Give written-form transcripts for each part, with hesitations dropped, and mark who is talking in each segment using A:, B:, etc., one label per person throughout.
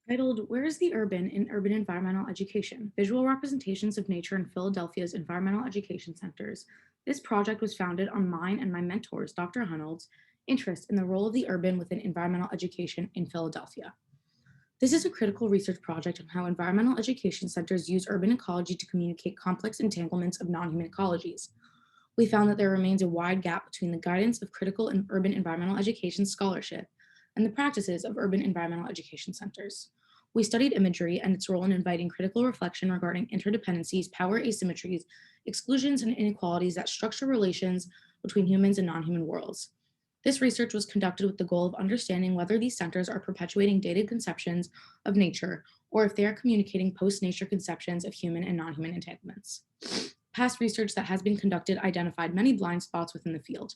A: Titled Where is the Urban in Urban Environmental Education? Visual Representations of Nature in Philadelphia's Environmental Education Centers. This project was founded on mine and my mentor's, Dr. Hunold's, interest in the role of the urban within environmental education in Philadelphia. This is a critical research project on how environmental education centers use urban ecology to communicate complex entanglements of non-human ecologies. We found that there remains a wide gap between the guidance of critical and urban environmental education scholarship and the practices of urban environmental education centers. We studied imagery and its role in inviting critical reflection regarding interdependencies, power asymmetries, exclusions, and inequalities that structure relations between humans and non-human worlds. This research was conducted with the goal of understanding whether these centers are perpetuating dated conceptions of nature or if they are communicating post-nature conceptions of human and non-human entanglements. Past research that has been conducted identified many blind spots within the field.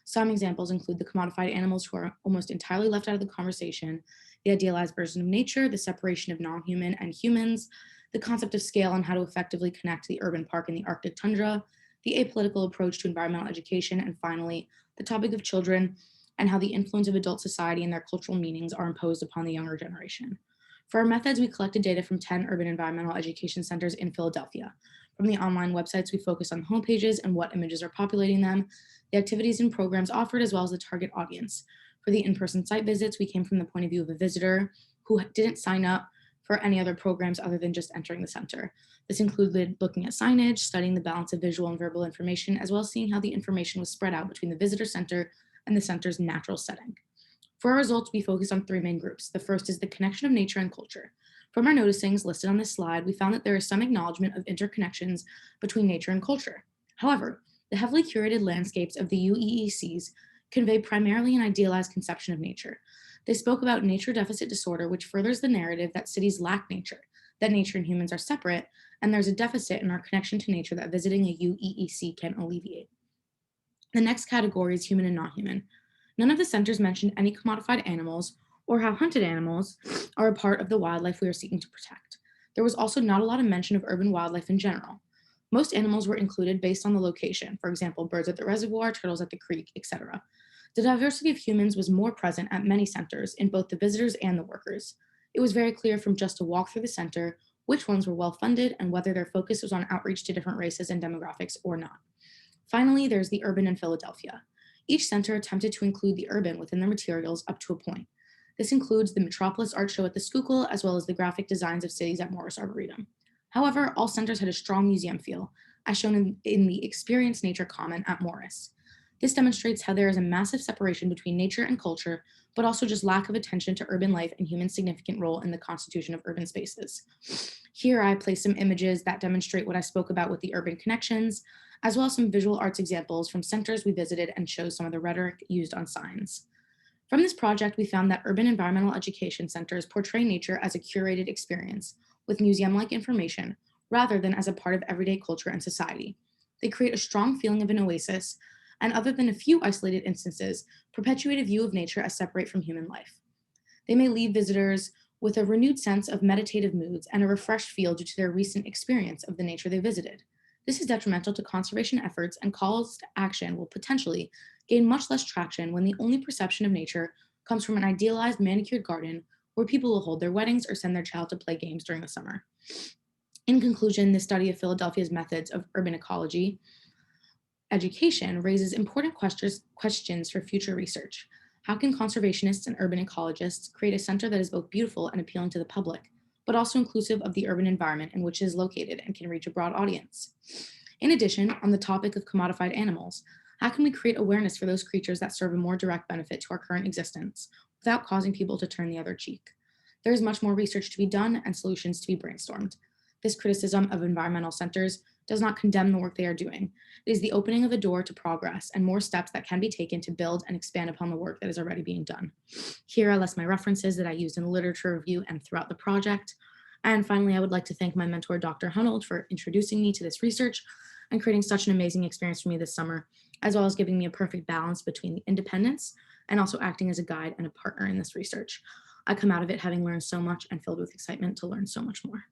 A: Some examples include the commodified animals who are almost entirely left out of the conversation, the idealized version of nature, the separation of non-human and humans, the concept of scale and how to effectively connect the urban park and the Arctic tundra, the apolitical approach to environmental education, and finally, the topic of children and how the influence of adult society and their cultural meanings are imposed upon the younger generation. For our methods, we collected data from 10 urban environmental education centers in Philadelphia. From the online websites, we focused on homepages and what images are populating them, the activities and programs offered, as well as the target audience. For the in-person site visits, we came from the point of view of a visitor who didn't sign up for any other programs other than just entering the center. This included looking at signage, studying the balance of visual and verbal information, as well as seeing how the information was spread out between the visitor center and the center's natural setting. For our results, we focused on three main groups. The first is the connection of nature and culture. From our noticings listed on this slide, we found that there is some acknowledgement of interconnections between nature and culture. However, the heavily curated landscapes of the UEECs convey primarily an idealized conception of nature. They spoke about nature deficit disorder, which furthers the narrative that cities lack nature, that nature and humans are separate, and there's a deficit in our connection to nature that visiting a UEEC can alleviate. The next category is human and non-human. None of the centers mentioned any commodified animals or how hunted animals are a part of the wildlife we are seeking to protect. There was also not a lot of mention of urban wildlife in general. Most animals were included based on the location, for example, birds at the reservoir, turtles at the creek, etc. The diversity of humans was more present at many centers in both the visitors and the workers. It was very clear from just a walk through the center which ones were well funded and whether their focus was on outreach to different races and demographics or not. Finally, there's the urban in Philadelphia. Each center attempted to include the urban within their materials up to a point. This includes the Metropolis Art Show at the Schuylkill, as well as the graphic designs of cities at Morris Arboretum. However, all centers had a strong museum feel, as shown in the Experience Nature comment at Morris. This demonstrates how there is a massive separation between nature and culture, but also just lack of attention to urban life and human significant role in the constitution of urban spaces. Here I place some images that demonstrate what I spoke about with the urban connections, as well as some visual arts examples from centers we visited and shows some of the rhetoric used on signs. From this project, we found that urban environmental education centers portray nature as a curated experience with museum-like information rather than as a part of everyday culture and society. They create a strong feeling of an oasis, and other than a few isolated instances, perpetuate a view of nature as separate from human life. They may leave visitors with a renewed sense of meditative moods and a refreshed feel due to their recent experience of the nature they visited. This is detrimental to conservation efforts, and calls to action will potentially gain much less traction when the only perception of nature comes from an idealized manicured garden where people will hold their weddings or send their child to play games during the summer. In conclusion, the study of Philadelphia's methods of urban ecology education raises important questions for future research. How can conservationists and urban ecologists create a center that is both beautiful and appealing to the public, but also inclusive of the urban environment in which it is located and can reach a broad audience? In addition, on the topic of commodified animals, how can we create awareness for those creatures that serve a more direct benefit to our current existence without causing people to turn the other cheek? There is much more research to be done and solutions to be brainstormed. This criticism of environmental centers does not condemn the work they are doing. It is the opening of a door to progress and more steps that can be taken to build and expand upon the work that is already being done. Here I list my references that I used in the literature review and throughout the project. And finally, I would like to thank my mentor, Dr. Hunold, for introducing me to this research and creating such an amazing experience for me this summer, as well as giving me a perfect balance between the independence and also acting as a guide and a partner in this research. I come out of it having learned so much and filled with excitement to learn so much more.